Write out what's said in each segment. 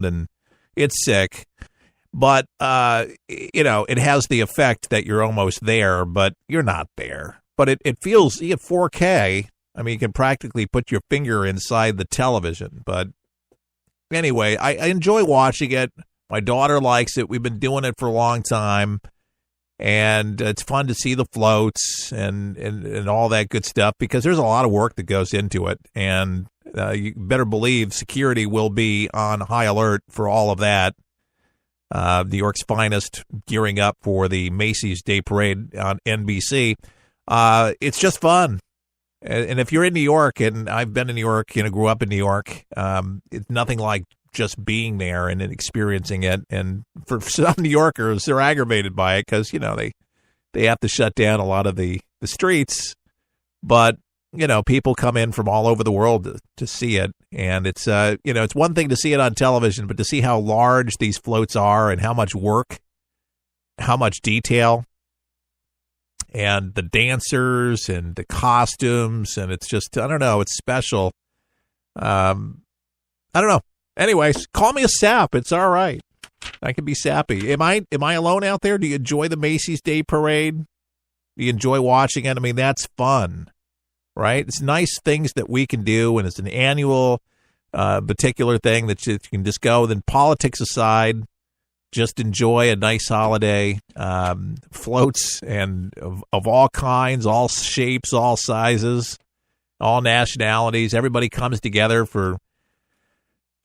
and it's sick. But, it has the effect that you're almost there, but you're not there. But it feels, you have 4K. I mean, you can practically put your finger inside the television. But anyway, I enjoy watching it. My daughter likes it. We've been doing it for a long time. And it's fun to see the floats and all that good stuff because there's a lot of work that goes into it. And you better believe security will be on high alert for all of that. New York's finest gearing up for the Macy's Day Parade on NBC. It's just fun. And if you're in New York, and I've been in New York, grew up in New York, it's nothing like just being there and experiencing it. And for some New Yorkers, they're aggravated by it because, they have to shut down a lot of the streets. But, people come in from all over the world to see it. And it's, it's one thing to see it on television, but to see how large these floats are and how much work, how much detail, and the dancers and the costumes. And it's just, I don't know, it's special. I don't know. Anyways, call me a sap. It's all right. I can be sappy. Am I alone out there? Do you enjoy the Macy's Day Parade? Do you enjoy watching it? I mean, that's fun, right? It's nice things that we can do, and it's an annual particular thing that you can just go. Then politics aside, just enjoy a nice holiday. Floats and of all kinds, all shapes, all sizes, all nationalities. Everybody comes together for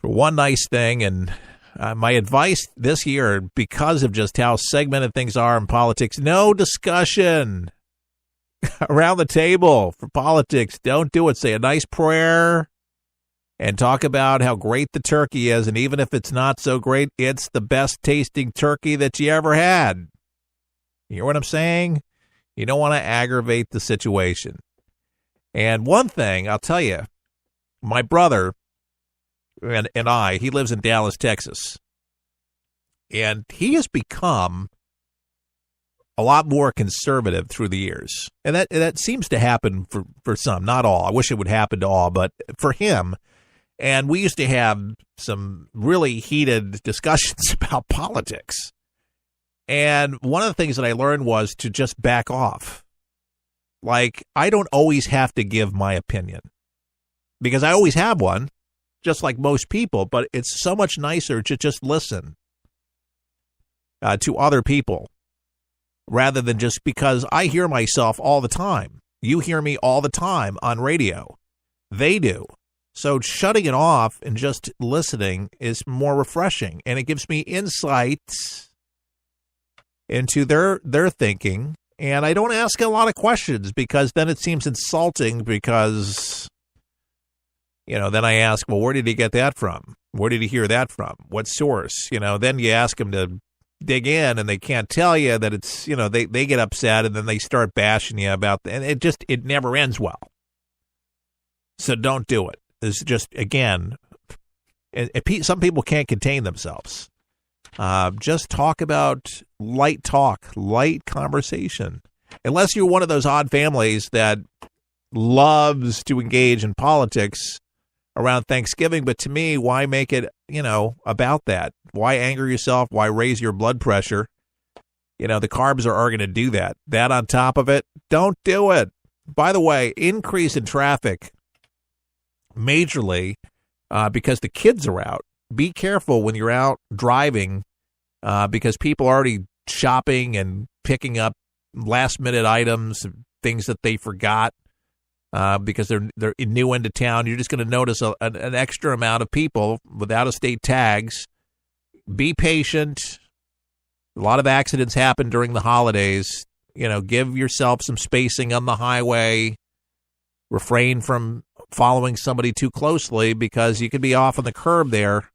one nice thing. And my advice this year, because of just how segmented things are in politics, no discussion around the table for politics. Don't do it. Say a nice prayer and talk about how great the turkey is. And even if it's not so great, it's the best tasting turkey that you ever had. You hear what I'm saying? You don't want to aggravate the situation. And one thing, I'll tell you, my brother and he lives in Dallas, Texas. And he has become a lot more conservative through the years. And that seems to happen for some, not all. I wish it would happen to all, but for him. And we used to have some really heated discussions about politics. And one of the things that I learned was to just back off. Like, I don't always have to give my opinion because I always have one, just like most people, but it's so much nicer to just listen to other people rather than just because I hear myself all the time. You hear me all the time on radio. They do. So shutting it off and just listening is more refreshing, and it gives me insights into their thinking. And I don't ask a lot of questions because then it seems insulting because, then I ask, well, where did he get that from? Where did he hear that from? What source? Then you ask them to dig in and they can't tell you that it's, they get upset and then they start bashing you about, and it never ends well. So don't do it. It's just, again, some people can't contain themselves. Just talk about light conversation. Unless you're one of those odd families that loves to engage in politics around Thanksgiving. But to me, why make it, about that? Why anger yourself? Why raise your blood pressure? The carbs are going to do that. That on top of it, don't do it. By the way, increase in traffic majorly because the kids are out. Be careful when you're out driving because people are already shopping and picking up last-minute items, things that they forgot because they're new into town. You're just going to notice an extra amount of people without estate tags. Be patient. A lot of accidents happen during the holidays. Give yourself some spacing on the highway. Refrain from following somebody too closely because you could be off on the curb there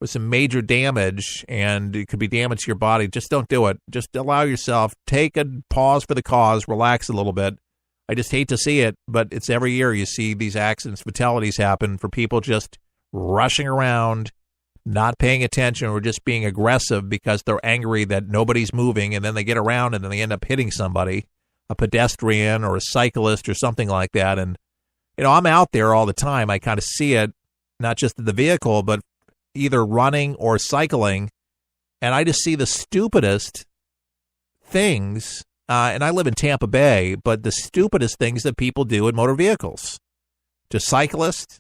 with some major damage, and it could be damage to your body. Just don't do it. Just allow yourself, take a pause for the cause, relax a little bit. I just hate to see it, but it's every year you see these accidents, fatalities happen for people just rushing around, not paying attention, or just being aggressive because they're angry that nobody's moving, and then they get around and then they end up hitting somebody, a pedestrian or a cyclist or something like that. And, I'm out there all the time. I kind of see it, not just in the vehicle, but either running or cycling, and I just see the stupidest things. And I live in Tampa Bay, but the stupidest things that people do in motor vehicles. To cyclists,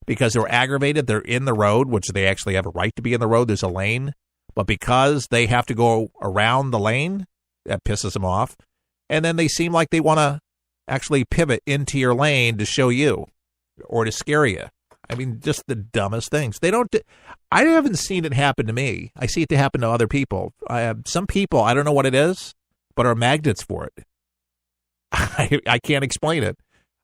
because they're aggravated, they're in the road, which they actually have a right to be in the road. There's a lane. But because they have to go around the lane, that pisses them off. And then they seem like they want to actually pivot into your lane to show you or to scare you. I mean, just the dumbest things. I haven't seen it happen to me. I see it to happen to other people. Some people, I don't know what it is, but are magnets for it. I can't explain it.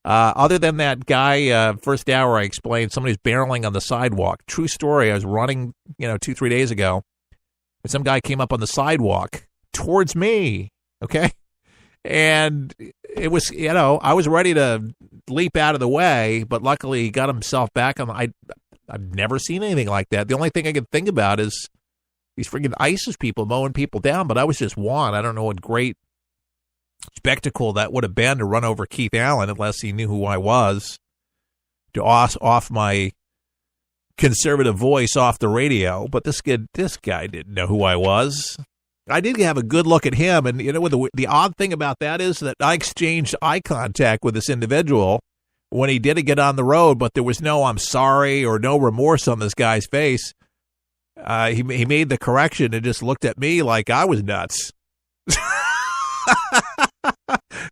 Other than that guy, first hour I explained, somebody's barreling on the sidewalk. True story. I was running, 2-3 days ago, and some guy came up on the sidewalk towards me. Okay. And it was, I was ready to leap out of the way, but luckily he got himself back on. I've never seen anything like that. The only thing I can think about is these freaking ISIS people mowing people down, but I was just one. I don't know what great spectacle that would have been to run over Keith Allen unless he knew who I was, to off my conservative voice off the radio. But this guy didn't know who I was. I did have a good look at him, and the odd thing about that is that I exchanged eye contact with this individual when he did get on the road, but there was no "I'm sorry" or no remorse on this guy's face. He made the correction and just looked at me like I was nuts.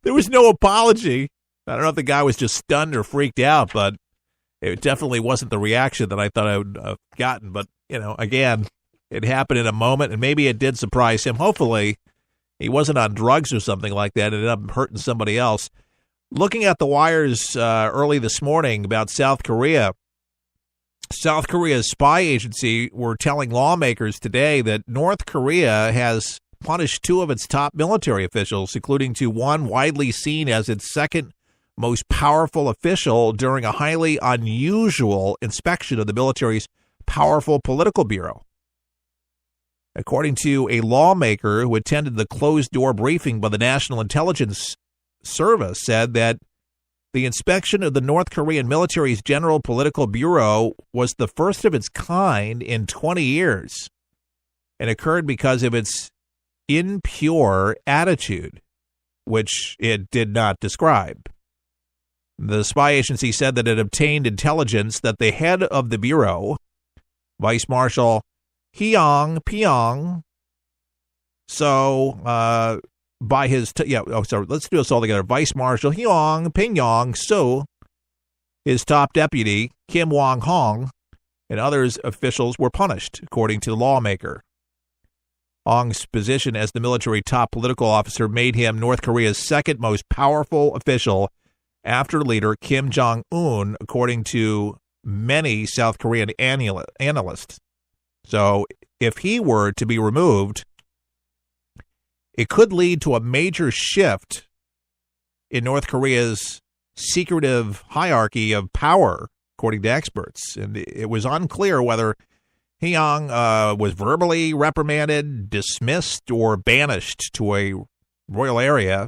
There was no apology. I don't know if the guy was just stunned or freaked out, but it definitely wasn't the reaction that I thought I would have gotten. But, again, it happened in a moment, and maybe it did surprise him. Hopefully, he wasn't on drugs or something like that. It ended up hurting somebody else. Looking at the wires early this morning about South Korea, South Korea's spy agency were telling lawmakers today that North Korea has punished 2 of its top military officials, including to one widely seen as its second most powerful official during a highly unusual inspection of the military's powerful political bureau. According to a lawmaker who attended the closed-door briefing by the National Intelligence Service, said that the inspection of the North Korean military's General Political Bureau was the first of its kind in 20 years and occurred because of its impure attitude, which it did not describe. The spy agency said that it obtained intelligence that the head of the bureau, Vice Marshal Hyang Pyong, let's do this all together. Vice Marshal Hyang Pyong So, his top deputy, Kim Wong-hong, and others officials were punished, according to the lawmaker. Hong's position as the military top political officer made him North Korea's second most powerful official after leader Kim Jong-un, according to many South Korean analysts. So if he were to be removed, it could lead to a major shift in North Korea's secretive hierarchy of power, according to experts. And it was unclear whether Hyang was verbally reprimanded, dismissed, or banished to a royal area.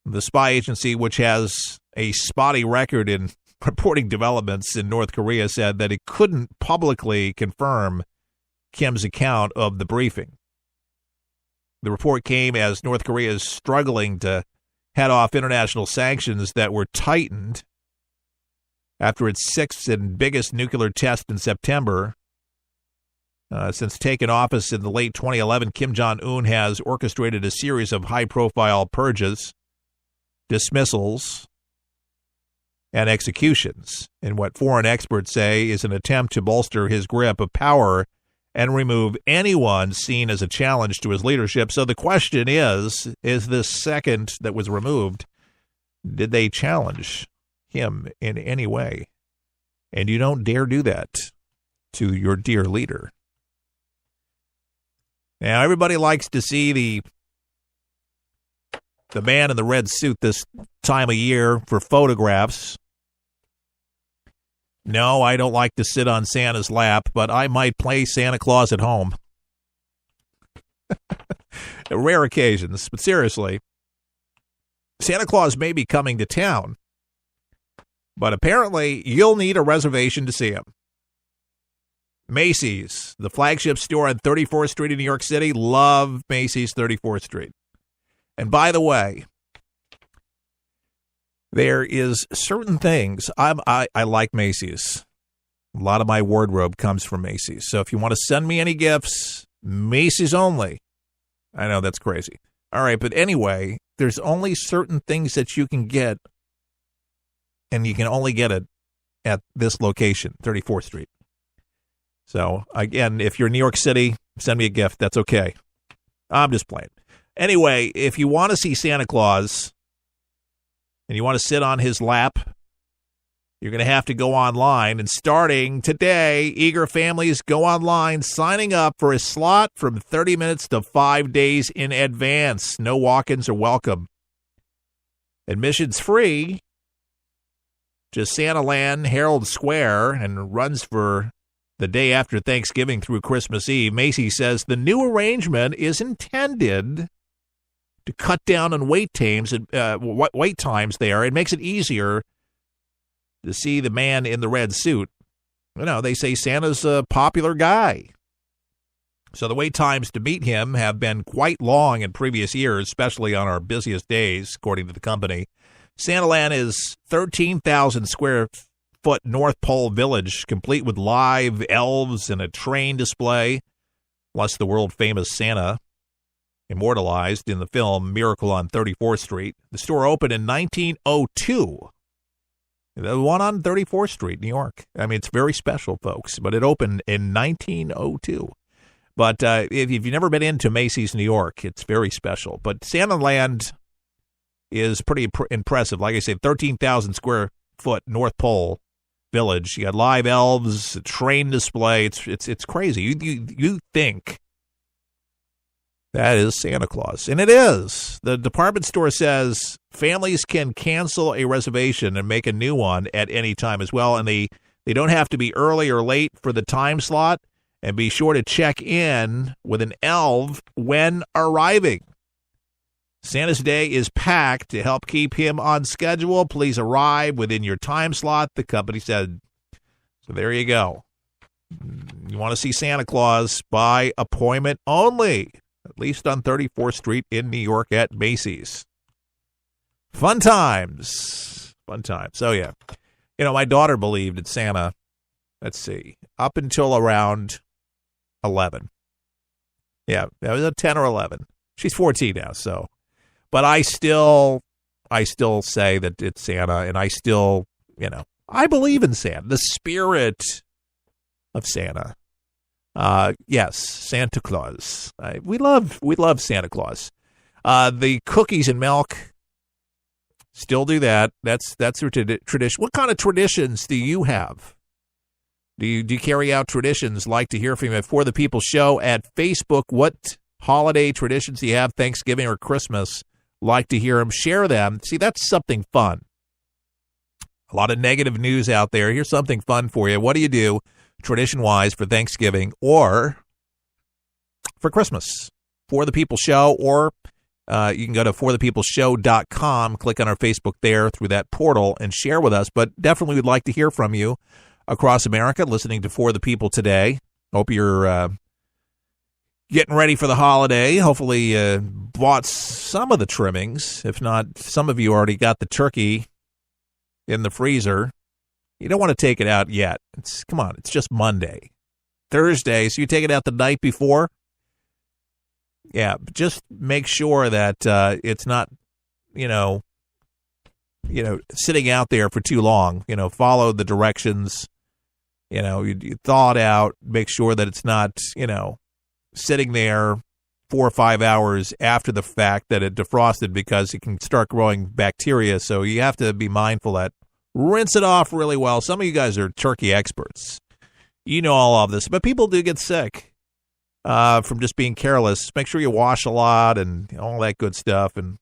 The spy agency, which has a spotty record in reporting developments in North Korea, said that it couldn't publicly confirm Kim's account of the briefing. The report came as North Korea is struggling to head off international sanctions that were tightened after its 6th and biggest nuclear test in September. Since taking office in the late 2011, Kim Jong-un has orchestrated a series of high-profile purges, dismissals, and executions in what foreign experts say is an attempt to bolster his grip of power and remove anyone seen as a challenge to his leadership. So the question is this second that was removed, did they challenge him in any way? And you don't dare do that to your dear leader. Now, everybody likes to see the man in the red suit this time of year for photographs. No, I don't like to sit on Santa's lap, but I might play Santa Claus at home. Rare occasions, but seriously, Santa Claus may be coming to town, but apparently you'll need a reservation to see him. Macy's, the flagship store on 34th Street in New York City. Love Macy's 34th Street. And by the way, there is certain things. I like Macy's. A lot of my wardrobe comes from Macy's. So if you want to send me any gifts, Macy's only. I know that's crazy. All right, but anyway, there's only certain things that you can get, and you can only get it at this location, 34th Street. So, again, if you're in New York City, send me a gift. That's okay. I'm just playing. Anyway, if you want to see Santa Claus and you want to sit on his lap, you're going to have to go online. And starting today, eager families go online, signing up for a slot from 30 minutes to 5 days in advance. No walk-ins are welcome. Admission's free. Just Santaland, Herald Square, and runs for the day after Thanksgiving through Christmas Eve. Macy says the new arrangement is intended to cut down on wait times there. It makes it easier to see the man in the red suit. You know, they say Santa's a popular guy. So the wait times to meet him have been quite long in previous years, especially on our busiest days, according to the company. Santaland is 13,000 square foot North Pole village, complete with live elves and a train display, plus the world-famous Santa, immortalized in the film Miracle on 34th Street. The store opened in 1902. The one on 34th Street, New York. I mean, it's very special, folks, but it opened in 1902. But if you've never been into Macy's, New York, it's very special. But Santaland is pretty impressive. Like I said, 13,000 square foot North Pole village. You got live elves, a train display. It's crazy. You think that is Santa Claus, and it is. The department store says families can cancel a reservation and make a new one at any time as well, and they don't have to be early or late for the time slot. And be sure to check in with an elf when arriving. Santa's day is packed. To help keep him on schedule, please arrive within your time slot, the company said. So there you go. You want to see Santa Claus by appointment only, at least on 34th Street in New York at Macy's. Fun times. Fun times. So, yeah. You know, my daughter believed in Santa, let's see, up until around 11. Yeah, that was a 10 or 11. She's 14 now, so. But I still say that it's Santa, and I still, I believe in Santa, the spirit of Santa. Yes, Santa Claus. We love Santa Claus. The cookies and milk, still do that. That's their tradition. What kind of traditions do you have? Do you carry out traditions? Like to hear from you at For the People Show at Facebook. What holiday traditions do you have, Thanksgiving or Christmas? Like to hear them. Share them. See, that's something fun. A lot of negative news out there. Here's something fun for you. What do you do tradition-wise for Thanksgiving or for Christmas? For the People Show, or you can go to forthepeopleshow.com, click on our Facebook there through that portal, and share with us. But definitely would like to hear from you across America, listening to For the People today. Hope you're getting ready for the holiday. Hopefully bought some of the trimmings. If not, some of you already got the turkey in the freezer. You don't want to take it out yet. Come on, it's just Monday. Thursday, so you take it out the night before. Yeah, just make sure that it's not, sitting out there for too long. Follow the directions. You thaw it out. Make sure that it's not, sitting there 4 or 5 hours after the fact that it defrosted, because it can start growing bacteria. So you have to be mindful that rinse it off really well. Some of you guys are turkey experts. You know all of this, but people do get sick from just being careless. Make sure you wash a lot and all that good stuff. And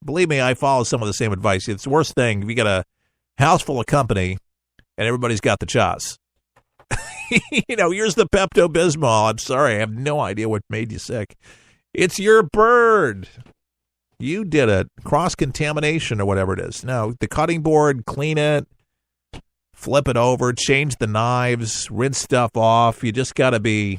believe me, I follow some of the same advice. It's the worst thing if you got a house full of company and everybody's got the chas. Here's the Pepto-Bismol. I'm sorry, I have no idea what made you sick. It's your bird. You did it. Cross-contamination or whatever it is. No, the cutting board, clean it. flip it over, change the knives, rinse stuff off. You just got to be